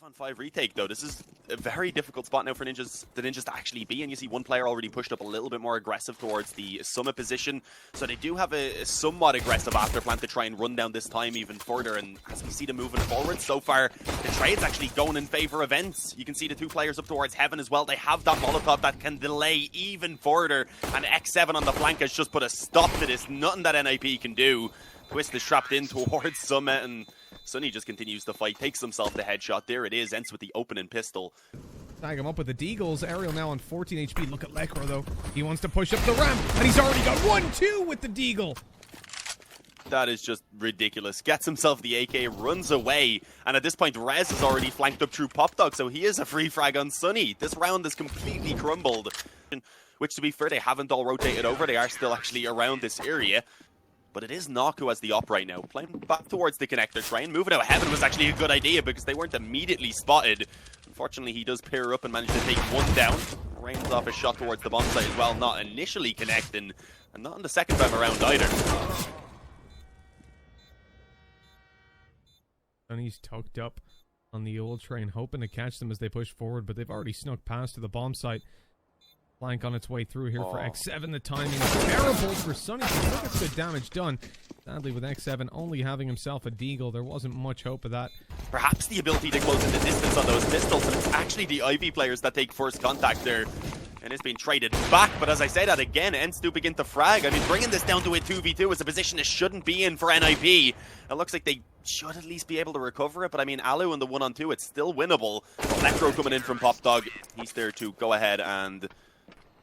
5-on-5 retake, though. This is a very difficult spot now for the Ninjas to actually be, and you see one player already pushed up a little bit more aggressive towards the summit position, so they do have a somewhat aggressive after plant to try and run down this time even further. And as we see them moving forward, so far the trade's actually going in favor of ENCE. You can see the two players up towards Heaven as well. They have that Molotov that can delay even further, and X7 on the flank has just put a stop to this. Nothing that NiP can do. Twist is trapped in towards Summit, and Sunny just continues to fight, takes himself the headshot. There it is, ENCE with the opening pistol. Tag him up with the Deagles. Ariel now on 14 HP. Look at Lekro, though. He wants to push up the ramp, and he's already got 1-2 with the Deagle. That is just ridiculous. Gets himself the AK, runs away, and at this point, Rez is already flanked up through Popdog, so he is a free frag on Sunny. This round is completely crumbled, which, to be fair, they haven't all rotated over. They are still actually around this area. But it is Nock who has the op right now, playing back towards the connector train. Moving out Heaven was actually a good idea because they weren't immediately spotted. Unfortunately, he does pair up and manage to take one down. Rains off a shot towards the bomb site as well, not initially connecting, and not on the second time around either. And he's tucked up on the old train, hoping to catch them as they push forward, but they've already snuck past to the bomb site. Flank on its way through here for X7. The timing is terrible for Sunny. He still gets good damage done. Sadly, with X7 only having himself a Deagle, there wasn't much hope of that. Perhaps the ability to close in the distance on those pistols, and it's actually the Ivy players that take first contact there. And it's been traded back, but as I say that again, ENCE do begin to frag. I mean, bringing this down to a 2v2 is a position it shouldn't be in for NiP. It looks like they should at least be able to recover it, but I mean, Alu in the 1-on-2, it's still winnable. Electro coming in from Popdog. He's there to go ahead and...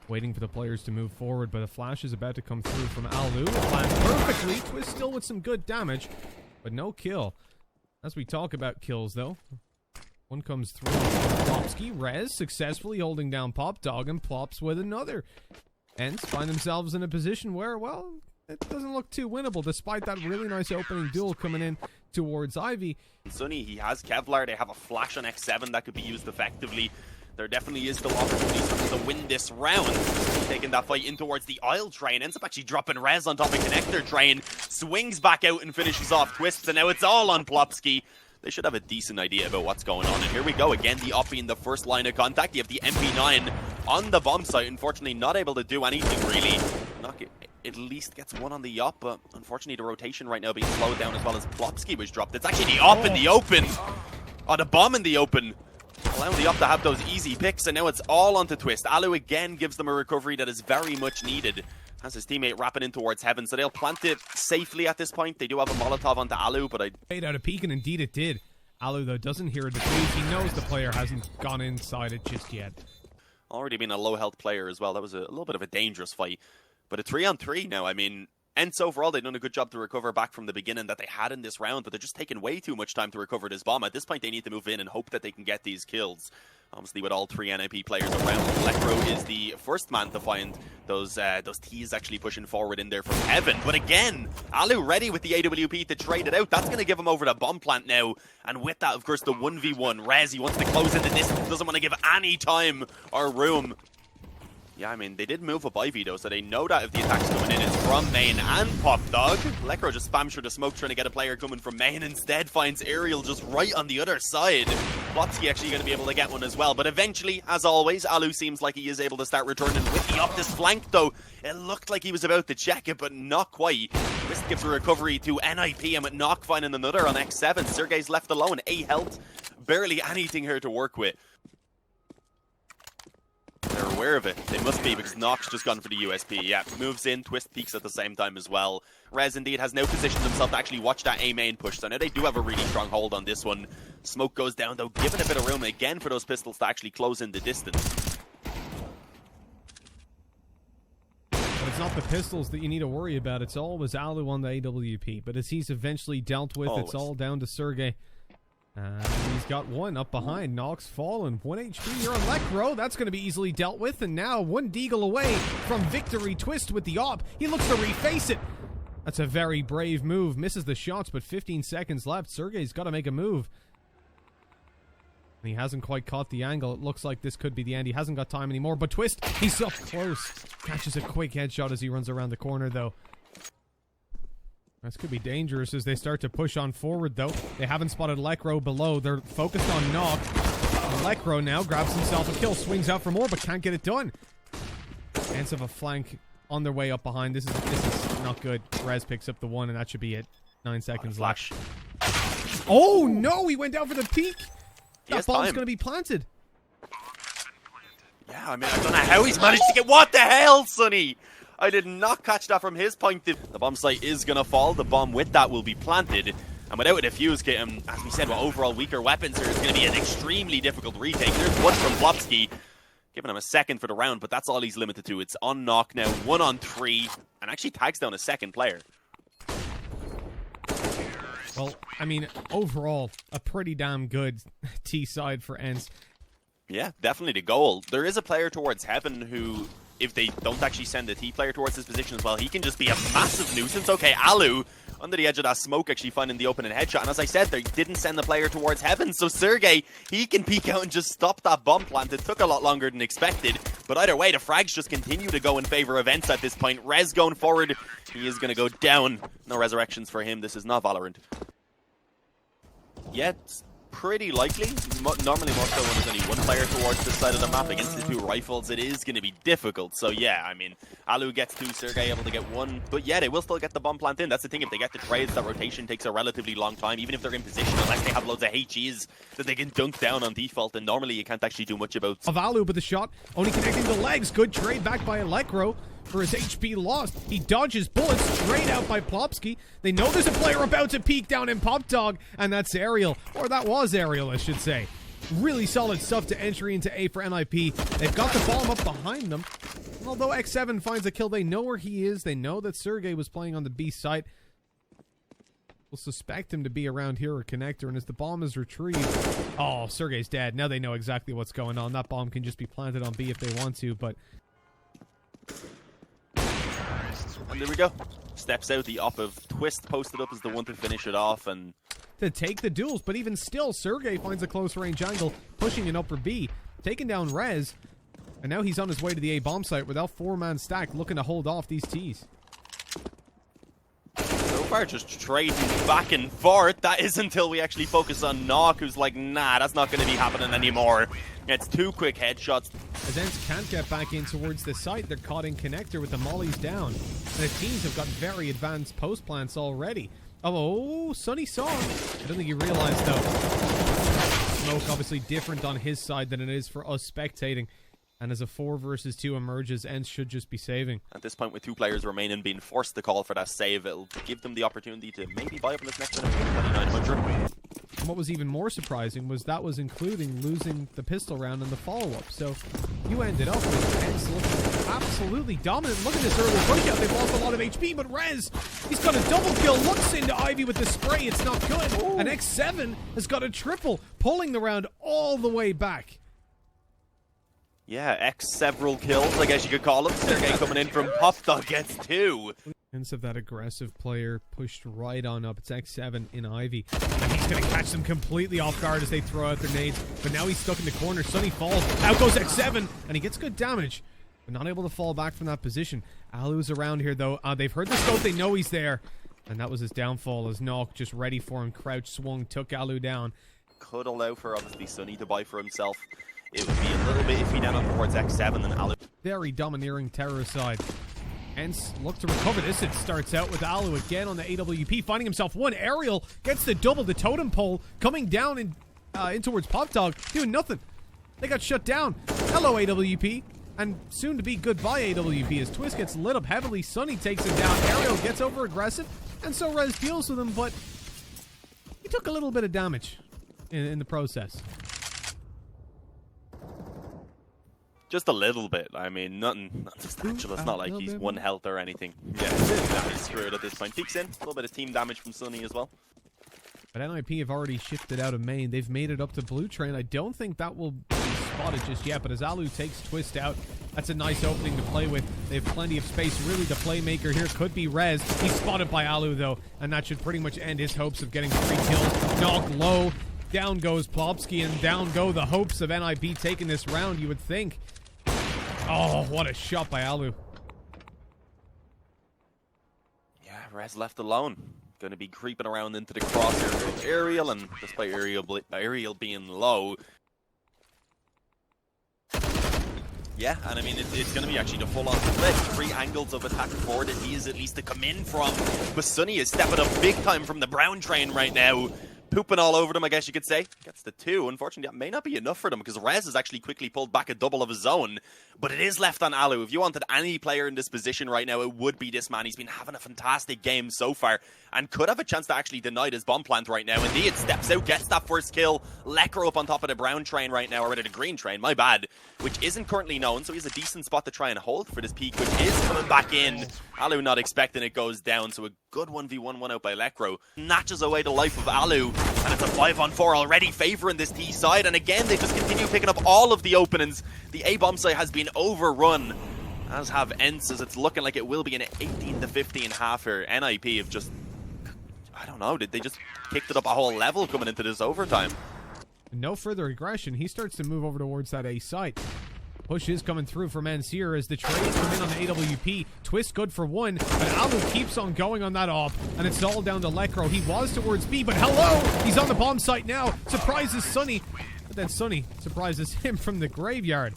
waiting for the players to move forward, but a flash is about to come through from Alu. Planned perfectly. Twist still with some good damage, but no kill. As we talk about kills, though, one comes through. Plopsky, Rez successfully holding down Popdog, and Plops with another. ENCE find themselves in a position where, well, it doesn't look too winnable, despite that really nice opening duel coming in towards Ivy. Sunny, he has Kevlar. They have a flash on X7 that could be used effectively. There definitely is still opportunities for them to win this round. Taking that fight in towards the aisle train. Ends up actually dropping Rez on top of connector train. Swings back out and finishes off Twist. And now it's all on Plopsky. They should have a decent idea about what's going on. And here we go again. The op being the first line of contact. You have the MP9 on the bomb site. Unfortunately, not able to do anything really. Knock it. At least gets one on the op, but unfortunately the rotation right now being slowed down as well as Plopsky was dropped. It's actually the op in the open. Oh, the bomb in the open. Allowing the op to have those easy picks, and now it's all onto Twist. Alu again gives them a recovery that is very much needed. Has his teammate wrapping in towards Heaven, so they'll plant it safely at this point. They do have a Molotov onto Alu, but I... Paid out a peek, and indeed it did. Alu, though, doesn't hear a defeat. He knows the player hasn't gone inside it just yet. Already been a low health player as well. That was a little bit of a dangerous fight. But a 3-on-3 now, I mean... ENCE overall, they've done a good job to recover back from the beginning that they had in this round, but they're just taking way too much time to recover this bomb. At this point, they need to move in and hope that they can get these kills. Obviously, with all three NiP players around, Electro is the first man to find those T's actually pushing forward in there from Heaven. But again, Alu ready with the AWP to trade it out. That's going to give him over the bomb plant now. And with that, of course, the 1v1. Rez, he wants to close in the distance, doesn't want to give any time or room. Yeah, I mean, they did move up Ivy, though, so they know that if the attack's coming in, it's from main and Popdog. Lekro just spams through the smoke trying to get a player coming from main. Instead, finds Ariel just right on the other side. Plotsky actually going to be able to get one as well. But eventually, as always, Alu seems like he is able to start returning with the up this flank, though. It looked like he was about to check it, but not quite. Twist gives a recovery to NiP, and with Nock finding another on X7. Sergey's left alone. 8 health. Barely anything here to work with. They're aware of it. They must be, because Nock's just gone for the USP. Yeah, moves in, Twist peaks at the same time as well. Rez indeed has now positioned himself to actually watch that A main push. So now they do have a really strong hold on this one. Smoke goes down, though, giving a bit of room again for those pistols to actually close in the distance. But it's not the pistols that you need to worry about. It's always Alu on the AWP. But as he's eventually dealt with, it's all down to Sergey. He's got one up behind. Nock's fallen. 1 HP here on Lekro. That's going to be easily dealt with. And now 1 Deagle away from victory. Twist with the op. He looks to reface it. That's a very brave move. Misses the shots, but 15 seconds left. Sergey's got to make a move. And he hasn't quite caught the angle. It looks like this could be the end. He hasn't got time anymore. But Twist, he's so close. Catches a quick headshot as he runs around the corner, though. This could be dangerous as they start to push on forward, though. They haven't spotted Lekro below. They're focused on Nok. Lekro now grabs himself a kill, swings out for more, but can't get it done. ENCE have a flank on their way up behind. This is not good. Rez picks up the one, and that should be it. 9 seconds left. Oh, no! He went down for the peak! That bomb's going to be planted. Yeah, I mean, I don't know how he's managed to get... What the hell, Sonny? I did not catch that from his point. The bomb site is going to fall. The bomb with that will be planted. And without a defuse kit, and as we said, with overall weaker weapons here, it's going to be an extremely difficult retake. There's one from Plopsky, giving him a second for the round, but that's all he's limited to. It's on Nok now, 1 on 3, and actually tags down a second player. Well, I mean, overall, a pretty damn good T side for ENCE. Yeah, definitely the goal. There is a player towards Heaven who, if they don't actually send a T player towards this position as well, he can just be a massive nuisance. Okay, Alu, under the edge of that smoke, actually finding the open and headshot. And as I said, they didn't send the player towards Heaven, so Sergey, he can peek out and just stop that bomb plant. It took a lot longer than expected, but either way, the frags just continue to go in favor of ENCE at this point. Rez going forward, he is going to go down. No resurrections for him. This is not Valorant. Yet, pretty likely, normally more so when there's only one player towards this side of the map against the 2 rifles, it is going to be difficult. So yeah, I mean, Alu gets 2, Sergey able to get 1, but yeah, they will still get the bomb plant in. That's the thing, if they get the trades, that rotation takes a relatively long time, even if they're in position, unless they have loads of HEs that they can dunk down on default, and normally you can't actually do much about. Of Alu, but the shot only connecting the legs. Good trade back by Lekro. For his HP lost, he dodges bullets straight out by Plopsky. They know there's a player about to peek down in Pop Dog, and that's Ariel. Or that was Ariel, I should say. Really solid stuff to entry into A for NiP. They've got the bomb up behind them. And although X7 finds a kill, they know where he is. They know that Sergey was playing on the B site. We'll suspect him to be around here or connector, and as the bomb is retrieved... Oh, Sergey's dead. Now they know exactly what's going on. That bomb can just be planted on B if they want to, but... And there we go. Steps out the op of Twist, posted up as the one to finish it off, and... to take the duels, but even still, Sergey finds a close range angle, pushing an upper B, taking down Rez, and now he's on his way to the A bomb site without 4-man stack, looking to hold off these Ts. So far, just trading back and forth. That is until we actually focus on Nok, who's like, nah, that's not going to be happening anymore. It's 2 quick headshots. As ENCE can't get back in towards the site, they're caught in connector with the mollies down. And the teams have got very advanced post plants already. Oh, Sonny saw him. I don't think he realized, though. Smoke obviously different on his side than it is for us spectating. And as a 4 versus 2 emerges, ENCE should just be saving. At this point, with 2 players remaining, being forced to call for that save, it'll give them the opportunity to maybe buy up in this next one at 2900. And what was even more surprising was that was including losing the pistol round and the follow-up. So you ended up with ENCE looking absolutely dominant. Look at this early push out. They've lost a lot of HP, but Rez, he's got a double kill. Looks into Ivy with the spray. It's not good. Ooh. And X7 has got a triple, pulling the round all the way back. Yeah, X several kills, I guess you could call him. Sergey coming in from Pop Dog gets 2. Hints of that aggressive player pushed right on up. It's X7 in Ivy. And he's going to catch them completely off guard as they throw out their nades. But now he's stuck in the corner. Sonny falls. Out goes X7. And he gets good damage. But not able to fall back from that position. Alu's around here, though. They've heard the scope. They know he's there. And that was his downfall as Nok, just ready for him, crouch swung, took Alu down. Could allow for, obviously, Sonny to buy for himself. It would be a little bit iffy down towards X7 and Alu. Very domineering terror side. ENCE look to recover this. It starts out with Alu again on the AWP, finding himself one. Ariel gets the double, the totem pole, coming down in towards Pop Dog, doing nothing. They got shut down. Hello, AWP. And soon to be goodbye, AWP, as Twist gets lit up heavily. Sonny takes him down. Ariel gets over aggressive, and so Rez deals with him, but he took a little bit of damage in the process. Just a little bit. I mean, nothing substantial. It's not like he's 1 health or anything. Yeah, that is screwed at this point. Peeks in. A little bit of team damage from Sonny as well. But NiP have already shifted out of main. They've made it up to Blue Train. I don't think that will be spotted just yet. But as Alu takes Twist out, that's a nice opening to play with. They have plenty of space. Really, the playmaker here could be Rez. He's spotted by Alu, though. And that should pretty much end his hopes of getting 3 kills. Nok low. Down goes Plopsky, and down go the hopes of NiP taking this round, you would think. Oh, what a shot by Alu. Yeah, Rez left alone. Going to be creeping around into the crosshair of Aerial, and despite Aerial being low. Yeah, and I mean, it's going to be actually the full-on split. 3 angles of attack forward that he is at least to come in from. But Sunny is stepping up big time from the brown train right now. Pooping all over them, I guess you could say. Gets the 2. Unfortunately, that may not be enough for them because Rez has actually quickly pulled back a double of his own. But it is left on Alu. If you wanted any player in this position right now, it would be this man. He's been having a fantastic game so far and could have a chance to actually deny his bomb plant right now. Indeed, steps out, gets that first kill. Lekr up on top of the brown train right now, or rather the green train, my bad, which isn't currently known. So he has a decent spot to try and hold for this peak, which is coming back in. Alu not expecting it, goes down. So a good 1v1 out by Lekr. Snatches away the life of Alu. And it's a 5-on-4 already favoring this T side. And again, they just continue picking up all of the openings. The A-bomb site has been overrun, as have ENCE, as it's looking like it will be an 18-15 half here. NiP have just, I don't know, did they just kicked it up a whole level coming into this overtime? No further aggression. He starts to move over towards that A site. Push is coming through from ENCE here as the trades come in on the AWP. Twist good for 1, but Alu keeps on going on that op, and it's all down to Lekr. He was towards B, but hello! He's on the bomb site now. Surprises Sunny, but then Sunny surprises him from the graveyard.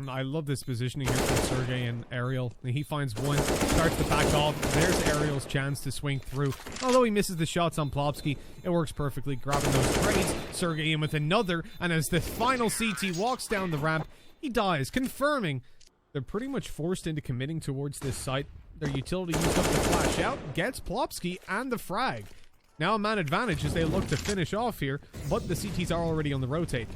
I love this positioning here for Sergey and Aerial. He finds 1, starts to back off. There's Aerial's chance to swing through. Although he misses the shots on Plopsky, it works perfectly, grabbing those trades. Sergey in with another, and as the final CT walks down the ramp, he dies, confirming they're pretty much forced into committing towards this site. Their utility used up the flash out, gets Plopsky and the frag. Now a man advantage as they look to finish off here, but the CTs are already on the rotate.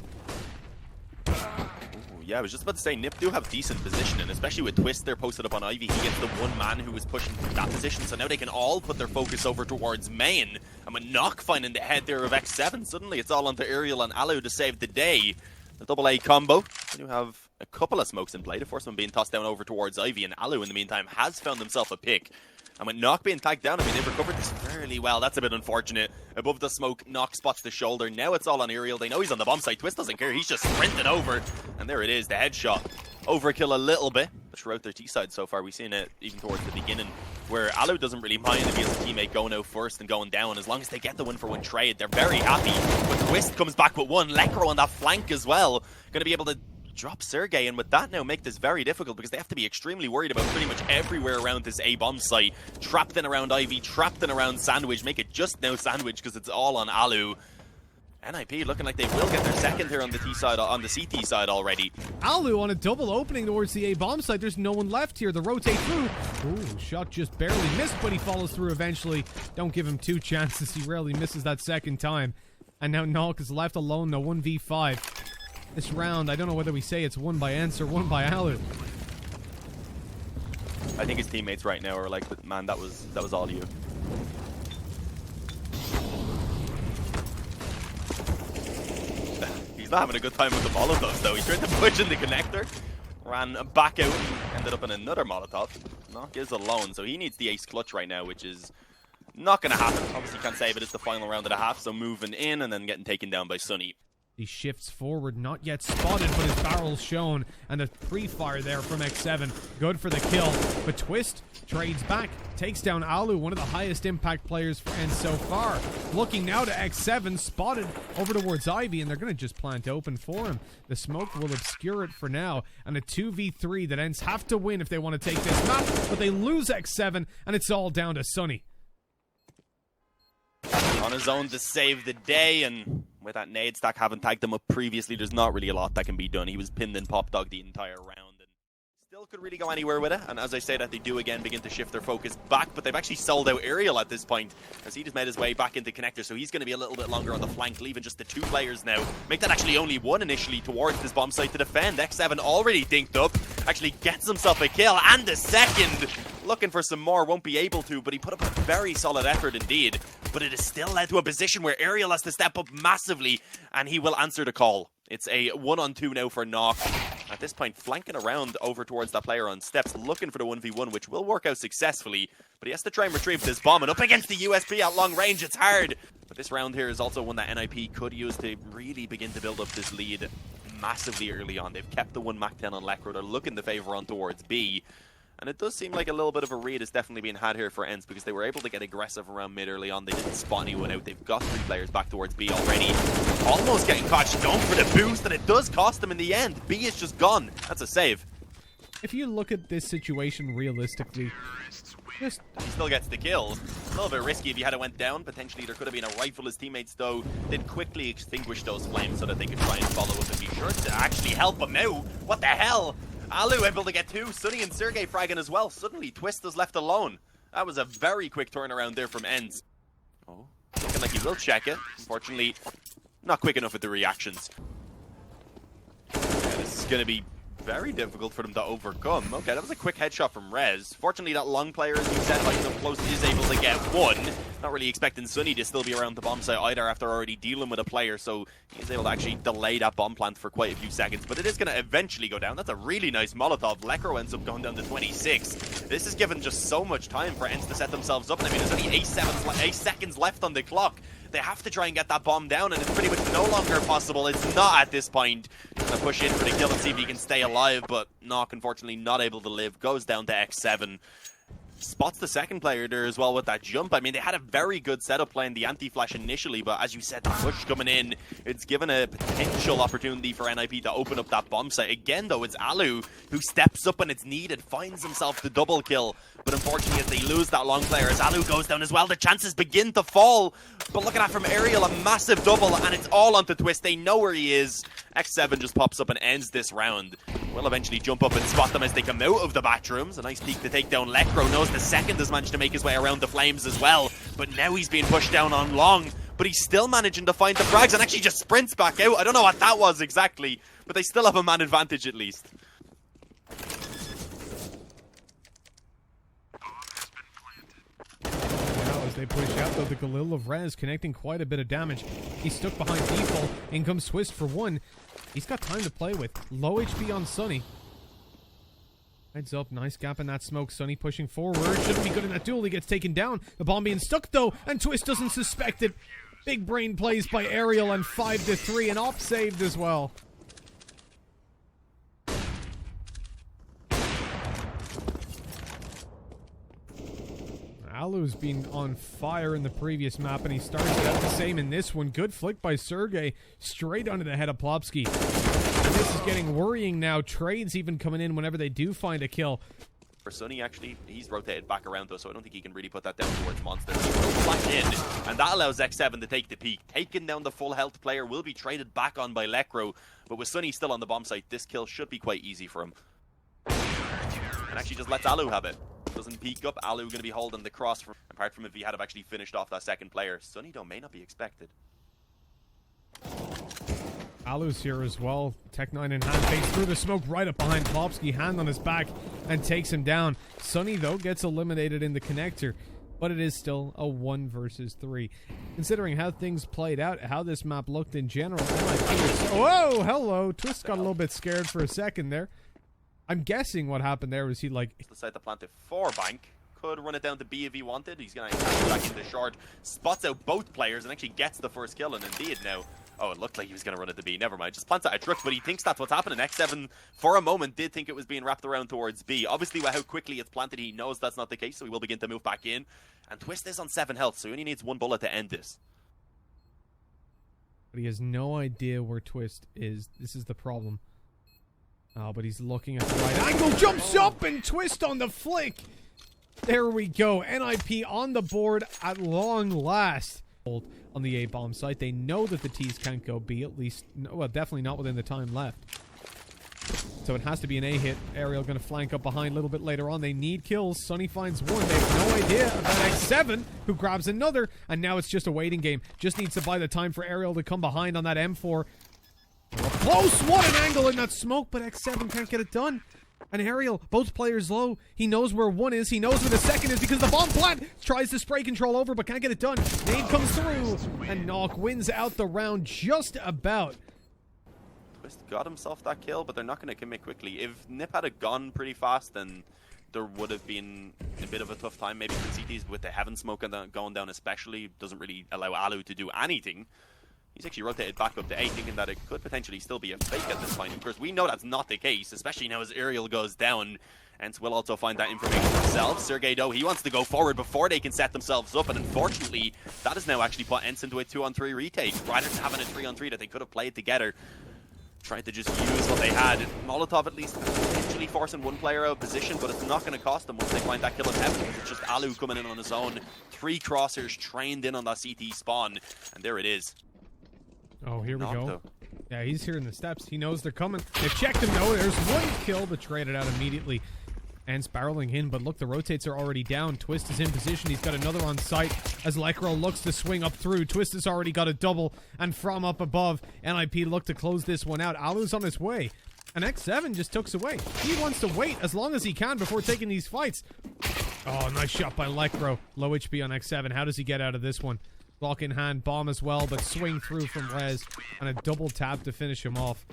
Yeah, I was just about to say, NiP do have decent positioning, especially with Twist. They're posted up on Ivy. He gets the 1 man who was pushing from that position, so now they can all put their focus over towards main. And with Nock finding the head there of X7, suddenly it's all onto Aerial and Alu to save the day. The double A combo. They do have a couple of smokes in play. The first one being tossed down over towards Ivy, and Alu in the meantime has found himself a pick. And with Nock being tagged down, I mean, they've recovered this fairly well. That's a bit unfortunate. Above the smoke, Nock spots the shoulder. Now it's all on Aerial. They know he's on the bomb site. Twist doesn't care. He's just sprinting over. And there it is, the headshot. Overkill a little bit. But throughout their T-side so far, we've seen it even towards the beginning, where Alu doesn't really mind if he has a teammate going out first and going down. As long as they get the 1-for-1 trade, they're very happy. But Twist comes back with 1. Lekr on that flank as well. Going to be able to drop Sergey, and with that now make this very difficult because they have to be extremely worried about pretty much everywhere around this A-bomb site. Trapped in around Ivy, trapped in around Sandwich. Make it just now Sandwich because it's all on Alu. NiP looking like they will get their second here on the T side, on the CT side already. Alu on a double opening towards the A-bomb site. There's no one left here. The rotate through. Ooh, shot just barely missed, but he follows through eventually. Don't give him 2 chances. He rarely misses that second time. And now Nock is left alone, the 1v5. This round, I don't know whether we say it's won by ENCE or won by Alu. I think his teammates right now are like, man, that was all you. He's not having a good time with the Molotovs though. He tried to push in the connector, ran back out, and ended up in another Molotov. Nock is alone, so he needs the ace clutch right now, which is not going to happen. Obviously can't save it. It's the final round of the half, so moving in and then getting taken down by Sunny. He shifts forward, not yet spotted, but his barrel's shown, and a pre-fire there from X7. Good for the kill, but Twist trades back, takes down Alu, one of the highest impact players for ENCE so far. Looking now to X7, spotted over towards Ivy, and they're going to just plant open for him. The smoke will obscure it for now, and a 2v3 that ENCE have to win if they want to take this map, but they lose X7, and it's all down to Sunny. On his own to save the day, and with that nade stack having tagged him up previously, there's not really a lot that can be done. He was pinned in pop dog the entire round, and still could really go anywhere with it. And as I say that, they do again begin to shift their focus back, but they've actually sold out Aerial at this point, as he just made his way back into connector, so he's going to be a little bit longer on the flank, leaving just the 2 players now. Make that actually only 1 initially towards this bomb site to defend. X7 already dinked up, actually gets himself a kill, and a second. Looking for some more, won't be able to, but he put up a very solid effort indeed. But it has still led to a position where Aerial has to step up massively, and he will answer the call. It's a 1-on-2 now for Nock. At this point, flanking around over towards that player on steps, looking for the 1v1, which will work out successfully. But he has to try and retrieve this bomb, and up against the USP at long range, it's hard. But this round here is also one that NiP could use to really begin to build up this lead massively early on. They've kept the 1 Mac 10 on Lekr. They're looking to favor on towards B. And it does seem like a little bit of a read is definitely being had here for ENCE because they were able to get aggressive around mid early on. They didn't spot anyone out. They've got 3 players back towards B already. Almost getting caught. She's going for the boost, and it does cost them in the end. B is just gone. That's a save. If you look at this situation realistically, he still gets the kill. A little bit risky if he had it went down. Potentially there could have been a rifle. His teammates, though, did quickly extinguish those flames so that they could try and follow up and be sure to actually help him out. What the hell? Alu able to get 2. Sunny and Sergey fragging as well. Suddenly, Twist is left alone. That was a very quick turnaround there from ENCE. Oh, looking like he will check it. Unfortunately, not quick enough with the reactions. Yeah, this is going to be very difficult for them to overcome. Okay, that was a quick headshot from Rez. Fortunately, that long player, as you said, like up close, is able to get 1. Not really expecting Sunny to still be around the bomb site either after already dealing with a player, so he's able to actually delay that bomb plant for quite a few seconds. But it is going to eventually go down. That's a really nice Molotov. Lekro ends up going down to 26. This is given just so much time for ENCE to set themselves up. And I mean, there's only 8 seconds left on the clock. They have to try and get that bomb down, and it's pretty much no longer possible. It's not at this point. He's going to push in for the kill and see if he can stay alive, but Nock, unfortunately, not able to live. Goes down to X7. Spots the second player there as well with that jump. I mean, they had a very good setup playing the anti-flash initially, but as you said, the push coming in, it's given a potential opportunity for NiP to open up that bomb site. Again, though, it's Alu who steps up when it's needed, finds himself the double kill. But unfortunately, as they lose that long player, as Alu goes down as well, the chances begin to fall. But look at that from Aerial, a massive double, and it's all onto Twist. They know where he is. X7 just pops up and ends this round. We'll eventually jump up and spot them as they come out of the bathrooms. A nice peek to take down Lekro. Knows the second has managed to make his way around the flames as well. But now he's being pushed down on long. But he's still managing to find the frags and actually just sprints back out. I don't know what that was exactly, but they still have a man advantage at least. They push out, though, the Galil of Rez connecting quite a bit of damage. He's stuck behind default. In comes Twist for 1. He's got time to play with. Low HP on Sunny. Heads up, nice gap in that smoke. Sunny pushing forward. Shouldn't be good in that duel. He gets taken down. The bomb being stuck, though, and Twist doesn't suspect it. Big brain plays by Aerial, and 5-3, and op saved as well. Alu's been on fire in the previous map, and he starts out the same in this one. Good flick by Sergey, straight under the head of Plopsky. And this is getting worrying now. Trades even coming in whenever they do find a kill. For Sunny, actually, he's rotated back around, though, so I don't think he can really put that down towards Monster. He goes back in, and that allows X7 to take the peak. Taking down the full health player will be traded back on by Lekro, but with Sunny still on the bomb site, this kill should be quite easy for him. And actually just lets Alu have it. Doesn't peek up. Alu going to be holding the cross, apart from if he had have actually finished off that second player. Sunny, though, may not be expected. Alu's here as well. Tech9 in hand, fakes through the smoke right up behind Plopsky, hand on his back, and takes him down. Sunny, though, gets eliminated in the connector, but it is still a 1 versus 3. Considering how things played out, how this map looked in general, whoa, hello! Twist got a little bit scared for a second there. I'm guessing what happened there was he, like, decided to plant it for Bank. Could run it down to B if he wanted. He's going to come back into short, spots out both players, and actually gets the first kill. And indeed now, oh, it looked like he was going to run it to B. Never mind, just plants out a truck, but he thinks that's what's happening. X7, for a moment, did think it was being wrapped around towards B. Obviously, with how quickly it's planted, he knows that's not the case, so he will begin to move back in. And Twist is on 7 health, so he only needs 1 bullet to end this. But he has no idea where Twist is. This is the problem. Oh, but he's looking at the right angle, jumps up, and Twist on the flick. There we go. NiP on the board at long last. On the A bomb site, they know that the T's can't go B, at least, well, definitely not within the time left. So it has to be an A hit. Aerial going to flank up behind a little bit later on. They need kills. Sunny finds 1. They have no idea about X7, who grabs another, and now it's just a waiting game. Just needs to buy the time for Aerial to come behind on that M4. Close! What an angle in that smoke, but X7 can't get it done. And Aerial, both players low. He knows where 1 is. He knows where the second is because the bomb plant tries to spray control over, but can't get it done. Nade comes through, and Nock wins out the round just about. Twist got himself that kill, but they're not going to commit quickly. If NiP had a gun pretty fast, then there would have been a bit of a tough time. Maybe for CTs with the heaven smoke going down especially. Doesn't really allow Alu to do anything. He's actually rotated back up to A, thinking that it could potentially still be a fake at this point. Of course, we know that's not the case, especially now as Aerial goes down. ENCE will also find that information themselves. Sergey, though, he wants to go forward before they can set themselves up, and unfortunately, that has now actually put ENCE into a 2-on-3 retake, rather than having a 3-on-3 that they could have played together. Tried to just use what they had. Molotov at least potentially forcing one player out of position, but it's not going to cost them once they find that kill in heaven. It's just Alu coming in on his own. 3 crosshairs trained in on that CT spawn, and there it is. Oh, here we go. Yeah, he's hearing the steps. He knows they're coming. They've checked him. No, there's one kill, but traded out immediately. And barreling in, but look, the rotates are already down. Twist is in position. He's got another on site as Lycro looks to swing up through. Twist has already got a double, and from up above, NiP look to close this one out. Alu's on his way, and X7 just tucks away. He wants to wait as long as he can before taking these fights. Oh, nice shot by Lycro. Low HP on X7. How does he get out of this one? Block in hand, bomb as well, but swing through from Rez, and a double tap to finish him off.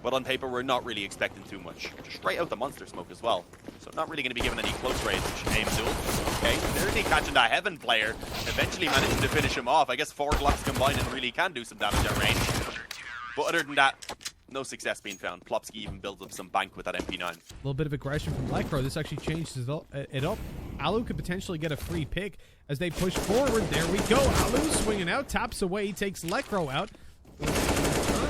But on paper, we're not really expecting too much. Just straight out the monster smoke as well. So not really going to be given any close range aim to it. Okay, nearly catching that Heaven player. Eventually managing to finish him off. I guess 4 Glocks combined and really can do some damage at range. But other than that, no success being found. Plopsky even builds up some bank with that MP9. A little bit of aggression from Lycro. This actually changes it up. Alu could potentially get a free pick as they push forward. There we go. Alu swinging out, taps away, takes Lycro out.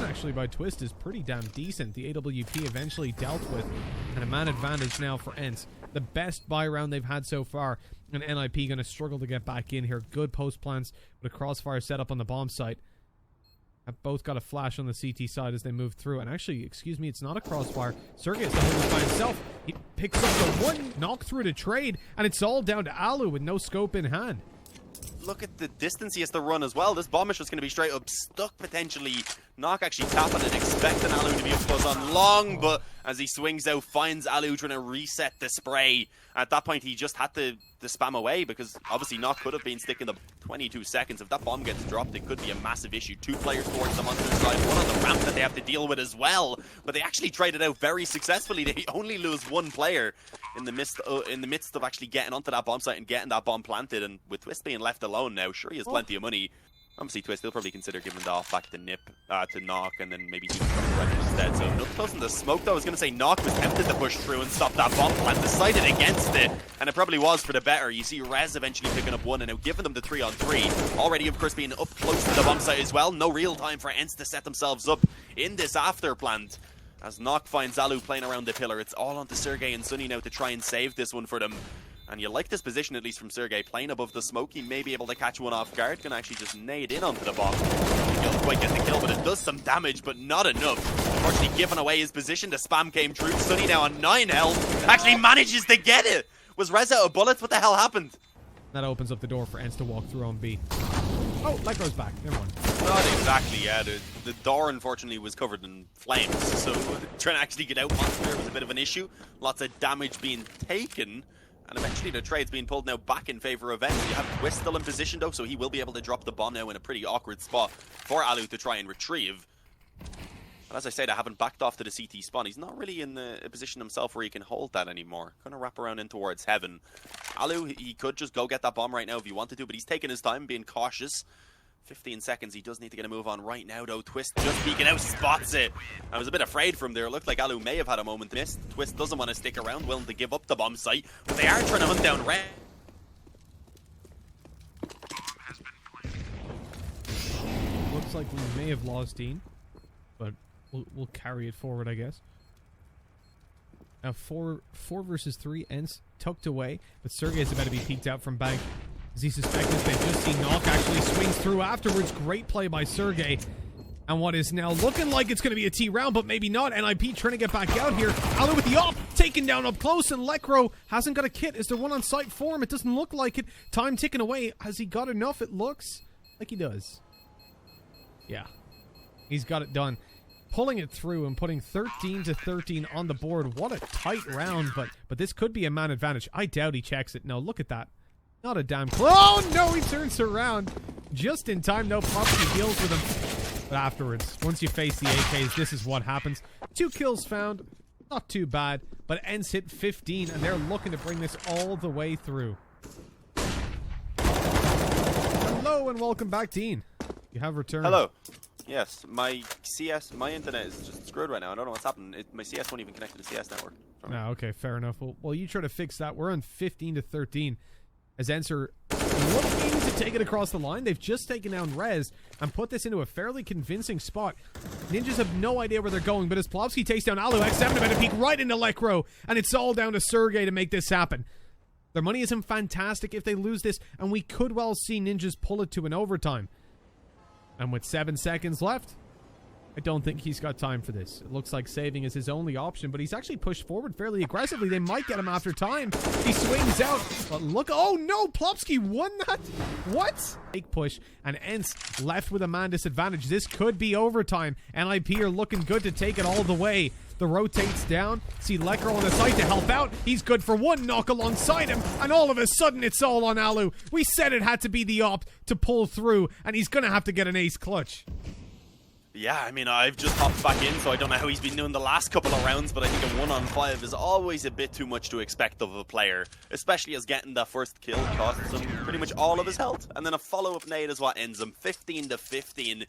Actually by Twist is pretty damn decent. The AWP eventually dealt with, and a man advantage now for ENCE. The best buy round they've had so far, and NiP going to struggle to get back in here. Good post plants with a crossfire set up on the bomb site. Have both got a flash on the CT side as they move through, and actually, excuse me, it's not a crossfire. Sergey is holding it by himself. He picks up the one knock through to trade, and it's all down to Alu with no scope in hand. Look at the distance he has to run as well. This bomb is just going to be straight up stuck potentially. Knock actually tapping and expecting Alu to be up close on long, but as he swings out, finds Alu trying to reset the spray. At that point, he just had to spam away because obviously Knock could have been sticking the 22 seconds. If that bomb gets dropped, it could be a massive issue. 2 players towards the monster side, one on the ramp that they have to deal with as well. But they actually tried it out very successfully. They only lose 1 player in the midst of actually getting onto that bomb site and getting that bomb planted. And with Twist being left alone now, sure he has plenty of money. Obviously, Twist will probably consider giving the off back to NiP, to Knock, and then maybe do instead. So, not close in the smoke, though. I was going to say Knock was tempted to push through and stop that bomb plant, decided against it, and it probably was for the better. You see Rez eventually picking up 1 and now giving them the 3-on-3. Already, of course, being up close to the bomb site as well. No real time for ENCE to set themselves up in this after plant. As Knock finds Alu playing around the pillar, it's all onto Sergey and Sunny now to try and save this one for them. And you like this position, at least from Sergey, playing above the smoke. He may be able to catch one off guard. Can actually just nade in onto the bomb. He doesn't quite get the kill, but it does some damage, but not enough. Unfortunately, giving away his position. The spam came true. Sunny now on 9 health. Actually manages to get it. Was Rez out of bullets? What the hell happened? That opens up the door for ENCE to walk through on B. Oh, Lycro's back. Never mind. Not exactly, yeah. The door, unfortunately, was covered in flames. So trying to actually get out monster was a bit of an issue. Lots of damage being taken. And eventually the trade's being pulled now back in favor of ENCE. You have Twist still in position though, so he will be able to drop the bomb now in a pretty awkward spot for Alu to try and retrieve. But as I said, I haven't backed off to the CT spawn. He's not really in a position himself where he can hold that anymore. Gonna wrap around in towards Heaven. Alu, he could just go get that bomb right now if he wanted to, but he's taking his time, being cautious. 15 seconds, he does need to get a move on right now though. Twist just peeking out, spots it. I was a bit afraid from there. It looked like Alu may have had a moment missed. Twist doesn't want to stick around, willing to give up the bomb site, but they are trying to hunt down Red. Looks like we may have lost Dean, but we'll carry it forward, I guess. Now 4 versus 3, ENCE tucked away, but Sergey is about to be peeked out from bank. As he suspected, they just see Knock actually swings through afterwards. Great play by Sergey. And what is now looking like it's going to be a T round, but maybe not. NiP trying to get back out here. Alu with the op, taken down up close, and Lycro hasn't got a kit. Is there one on site for him? It doesn't look like it. Time ticking away. Has he got enough? It looks like he does. Yeah. He's got it done. Pulling it through and putting 13-13 on the board. What a tight round, but this could be a man advantage. I doubt he checks it. No, look at that. Not a damn clue. Oh, no, he turns around. Just in time, no Plopsky deals with him. But afterwards, once you face the AKs, this is what happens. 2 kills found. Not too bad. But ENCE hit 15, and they're looking to bring this all the way through. Hello, and welcome back, Dean. You have returned. Hello. Yes, my internet is just screwed right now. I don't know what's happened. My CS won't even connect to the CS network. No, okay, fair enough. Well, you try to fix that. We're on 15-13 as ENCE are looking to take it across the line. They've just taken down Rez and put this into a fairly convincing spot. Ninjas have no idea where they're going, but as Plopsky takes down Alu, X7 about to peek right into Lekro, and it's all down to Sergey to make this happen. Their money isn't fantastic if they lose this, and we could well see Ninjas pull it to an overtime. And with 7 seconds left, I don't think he's got time for this. It looks like saving is his only option, but he's actually pushed forward fairly aggressively. They might get him after time. He swings out, but look. Oh no, Plopsky won that? What? Big push, and ENCE left with a man disadvantage. This could be overtime. NiP are looking good to take it all the way. The rotates down. See Lekro on the side to help out. He's good for one knock alongside him, and all of a sudden it's all on Alu. We said it had to be the op to pull through, and he's gonna have to get an ace clutch. Yeah, I mean, I've just hopped back in, so I don't know how he's been doing the last couple of rounds, but I think a 1-on-5 is always a bit too much to expect of a player, especially as getting that first kill costs him pretty much all of his health, and then a follow-up nade is what ends him 15-15.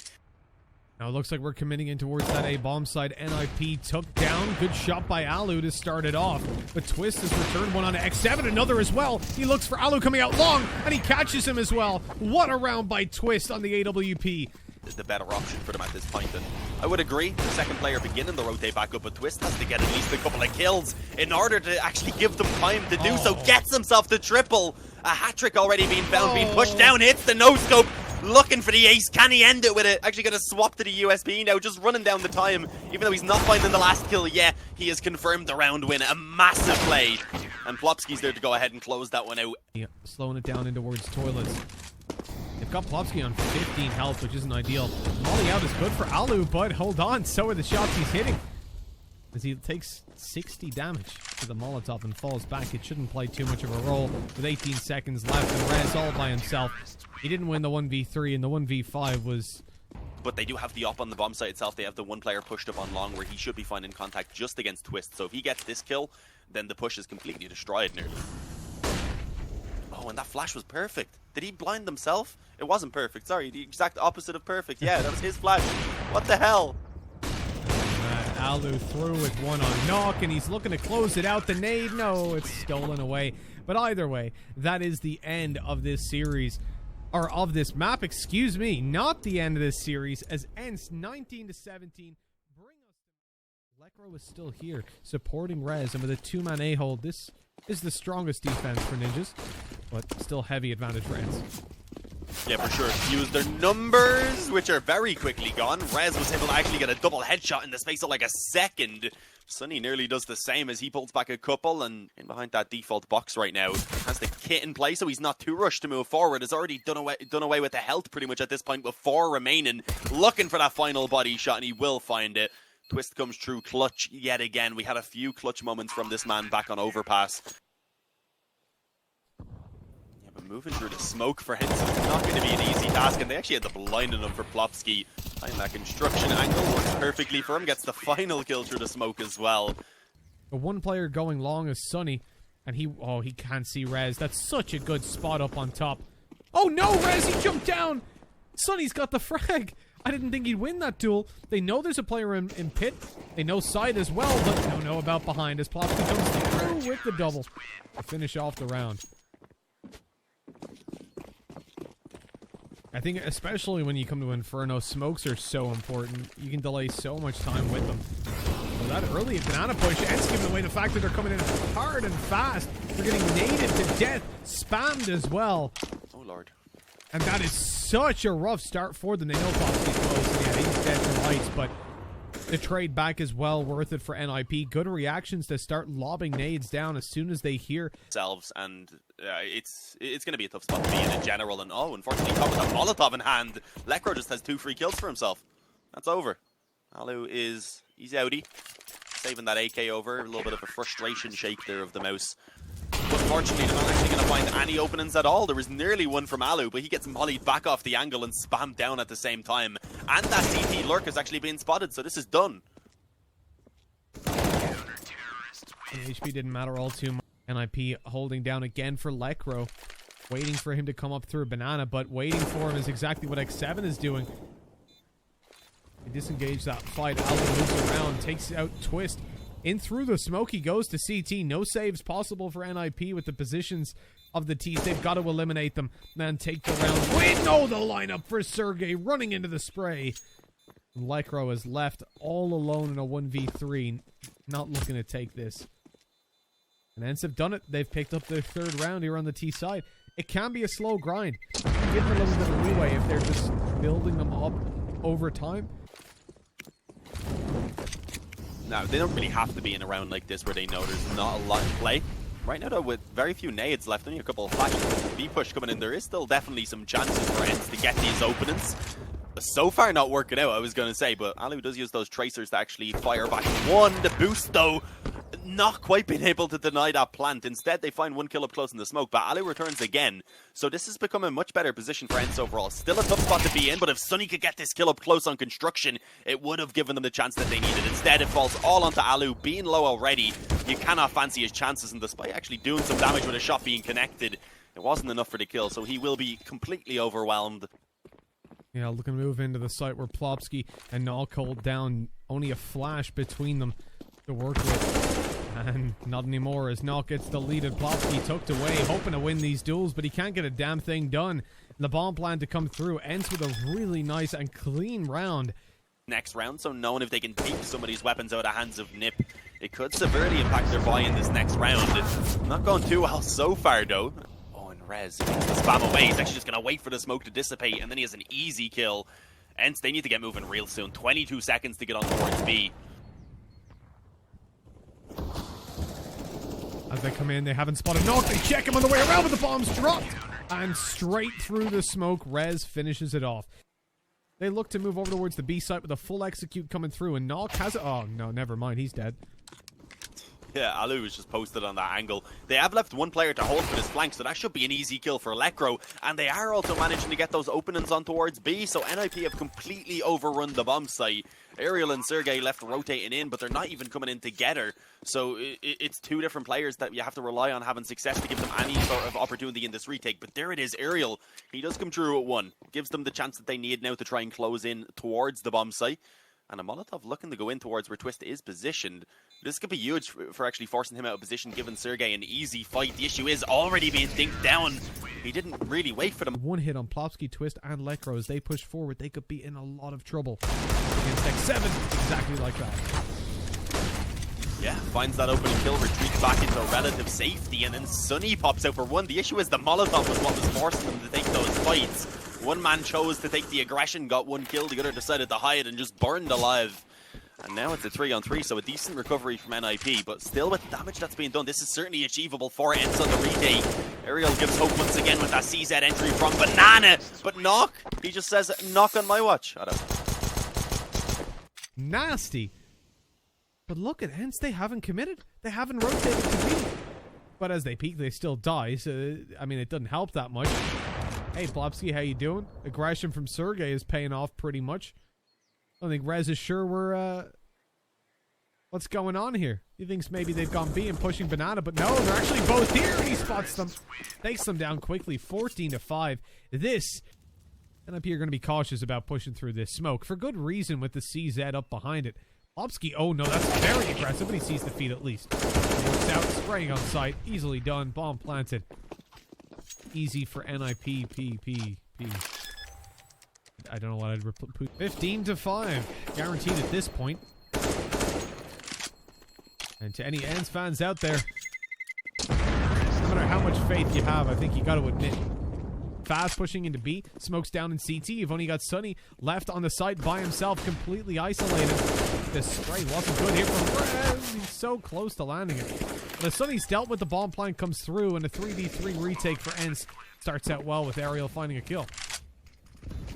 Now it looks like we're committing in towards that A bomb side. NiP took down. Good shot by Alu to start it off. But Twist has returned one onto X7, another as well. He looks for Alu coming out long, and he catches him as well. What a round by Twist on the AWP. The better option for them at this point, and I would agree the second player beginning the rotate back up, but Twist has to get at least a couple of kills in order to actually give them time to do so. Gets himself the triple, a hat-trick already being found, being pushed down, hits the no-scope, looking for the ace. Can he end it with it? Actually gonna swap to the USB now, just running down the time, even though he's not finding the last kill yet. He has confirmed the round win, a massive play, and Plopsky's there to go ahead and close that one out. Yeah, slowing it down in towards toilets. They've got Plopsky on 15 health, which isn't ideal. Molly out is good for Alu, but hold on, so are the shots he's hitting. As he takes 60 damage to the Molotov and falls back. It shouldn't play too much of a role with 18 seconds left, and Rez all by himself. He didn't win the 1v3, and the 1v5 was... But they do have the op on the bomb site itself. They have the one player pushed up on long where he should be finding contact just against Twist. So if he gets this kill, then the push is completely destroyed nearly. Oh, and that flash was perfect. Did he blind himself? It wasn't perfect. Sorry, the exact opposite of perfect. Yeah, that was his flash. What the hell? Alu through with one on knock, and he's looking to close it out. The nade, no, it's stolen away. But either way, that is the end of this series. Or of this map, excuse me. Not the end of this series, as ENCE 19-17 bring us to... Lekro is still here, supporting Rez, and with a two-man A-hold, this is the strongest defense for Ninjas, but still heavy advantage for ENCE. Yeah, for sure. Use their numbers, which are very quickly gone. Rez was able to actually get a double headshot in the space of like a second. Sunny nearly does the same as he pulls back a couple, and in behind that default box right now has the kit in place, so he's not too rushed to move forward. Has already done away with the health pretty much at this point with 4 remaining, looking for that final body shot, and he will find it. Twist comes through clutch yet again. We had a few clutch moments from this man back on overpass. Yeah, but moving through the smoke for him is not going to be an easy task, and they actually had the blinding him for Plopsky. And that construction angle works perfectly for him. Gets the final kill through the smoke as well. The one player going long is Sunny, and he can't see Rez. That's such a good spot up on top. Oh no, Rez, he jumped down. Sunny's got the frag. I didn't think he'd win that duel. They know there's a player in pit. They know side as well, but they don't know about behind as Plopsky comes through with the double to finish off the round. I think especially when you come to Inferno, smokes are so important. You can delay so much time with them. So that early banana push, ENCE giving away the fact that they're coming in hard and fast. They're getting naded to death, spammed as well. Oh lord. And that is such a rough start for the nail box. Yeah, he's dead to rights, but the trade back is well worth it for NiP. Good reactions to start lobbing nades down as soon as they hear themselves, and it's going to be a tough spot to be in general. And oh, unfortunately, caught with a Molotov in hand. Lekro just has 2 free kills for himself. That's over. Alu he's outie, saving that AK over. A little bit of a frustration shake there of the mouse. But unfortunately, they're not actually going to find any openings at all. There was nearly one from Alu, but he gets mollied back off the angle and spammed down at the same time. And that CT lurk is actually being spotted, so this is done. The HP didn't matter all too much. NiP holding down again for Lekro. Waiting for him to come up through a banana, but waiting for him is exactly what X7 is doing. They disengage that fight. Alu moves around, takes out Twist. In through the smoke, he goes to CT. No saves possible for NiP with the positions of the T's. They've got to eliminate them and take the round. Wait, no, the lineup for Sergey running into the spray. Lycro is left all alone in a 1v3. Not looking to take this. And ENCE have done it. They've picked up their third round here on the T side. It can be a slow grind. Give them a little bit of leeway if they're just building them up over time. No, they don't really have to be in a round like this where they know there's not a lot to play. Right now, though, with very few nades left, only a couple of flashes with the B-push coming in, there is still definitely some chances for ENCE to get these openings. So far, not working out, I was going to say, but Alu does use those tracers to actually fire back one. The boost, though, not quite being able to deny that plant. Instead, they find one kill up close in the smoke, but Alu returns again. So this has become a much better position for ENCE overall. Still a tough spot to be in, but if Sunny could get this kill up close on construction, it would have given them the chance that they needed. Instead, it falls all onto Alu, being low already. You cannot fancy his chances, and despite actually doing some damage with a shot being connected, it wasn't enough for the kill, so he will be completely overwhelmed. Yeah, looking to move into the site where Plopsky and Nok hold down. Only a flash between them to work with. And not anymore as Nok gets deleted. Plopsky tucked away, hoping to win these duels, but he can't get a damn thing done. The bomb plan to come through ends with a really nice and clean round. Next round, so knowing if they can take some of these weapons out of the hands of NiP, it could severely impact their buy in this next round. Not going too well so far, though. Rez spam away. He's actually just going to wait for the smoke to dissipate, and then he has an easy kill. ENCE, they need to get moving real soon. 22 seconds to get on towards B. As they come in, they haven't spotted Nok. They check him on the way around, but the bomb's dropped. And straight through the smoke, Rez finishes it off. They look to move over towards the B site with a full execute coming through, and Nok has it. Oh, no, never mind. He's dead. Yeah, Alu was just posted on that angle. They have left one player to hold for this flank, so that should be an easy kill for Electro. And they are also managing to get those openings on towards B, so NiP have completely overrun the bomb site. Ariel and Sergey left rotating in, but they're not even coming in together. So it's two different players that you have to rely on having success to give them any sort of opportunity in this retake. But there it is, Ariel. He does come through at one. Gives them the chance that they need now to try and close in towards the bomb site. And a Molotov looking to go in towards where Twist is positioned. This could be huge for actually forcing him out of position, giving Sergey an easy fight. The issue is already being dinked down. He didn't really wait for them. One hit on Plopsky, Twist, and Lekro. As they push forward, they could be in a lot of trouble. Against X7, exactly like that. Yeah, finds that opening kill, retreats back into relative safety, and then Sunny pops out for one. The issue is the Molotov was what was forcing them to take those fights. One man chose to take the aggression, got one kill, the other decided to hide and just burned alive. And now it's a 3-on-3, so a decent recovery from NiP, but still with the damage that's being done, this is certainly achievable for ENCE on the retake. Ariel gives hope once again with that CZ entry from Banana, but Nok, he just says, knock on my watch. I don't know. Nasty. But look at ENCE, they haven't committed. They haven't rotated to B. But as they peak, they still die, so, I mean, it doesn't help that much. Hey, Plopsky, how you doing? Aggression from Sergey is paying off pretty much. I don't think Rez is sure we're, what's going on here? He thinks maybe they've gone B and pushing Banana, but no, they're actually both here, and he spots them. Takes them down quickly, 14-5. This, NiP are going to be cautious about pushing through this smoke, for good reason with the CZ up behind it. Plopsky, oh no, that's very aggressive, but he sees the feed at least. Works out, spraying on sight, easily done, bomb planted. Easy for NiP, P. I don't know what I'd repeat. 15-5, guaranteed at this point. And to any ENCE fans out there, no matter how much faith you have, I think you got to admit, fast pushing into B, smokes down in CT. You've only got Sunny left on the site by himself, completely isolated. This spray wasn't good here from Rez. He's so close to landing it. But as Sunny's dealt with, the bomb plan comes through, and a 3v3 retake for ENCE starts out well with Ariel finding a kill.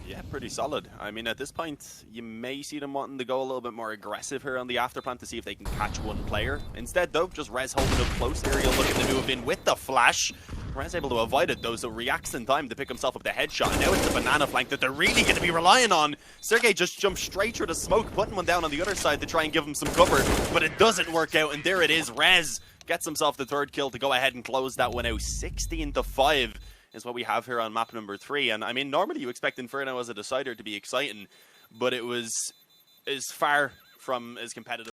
Yeah, pretty solid. I mean, at this point, you may see them wanting to go a little bit more aggressive here on the afterplant to see if they can catch one player. Instead, though, just Rez holding up close. Ariel looking to move in with the flash. Rez able to avoid it, though, so reacts in time to pick himself up the headshot. And now it's the Banana flank that they're really going to be relying on. Sergey just jumps straight through the smoke, putting one down on the other side to try and give him some cover. But it doesn't work out, and there it is. Rez gets himself the third kill to go ahead and close that one out. 16-5. Is what we have here on map number 3. And I mean, normally you expect Inferno as a decider to be exciting, but it was as far from as competitive.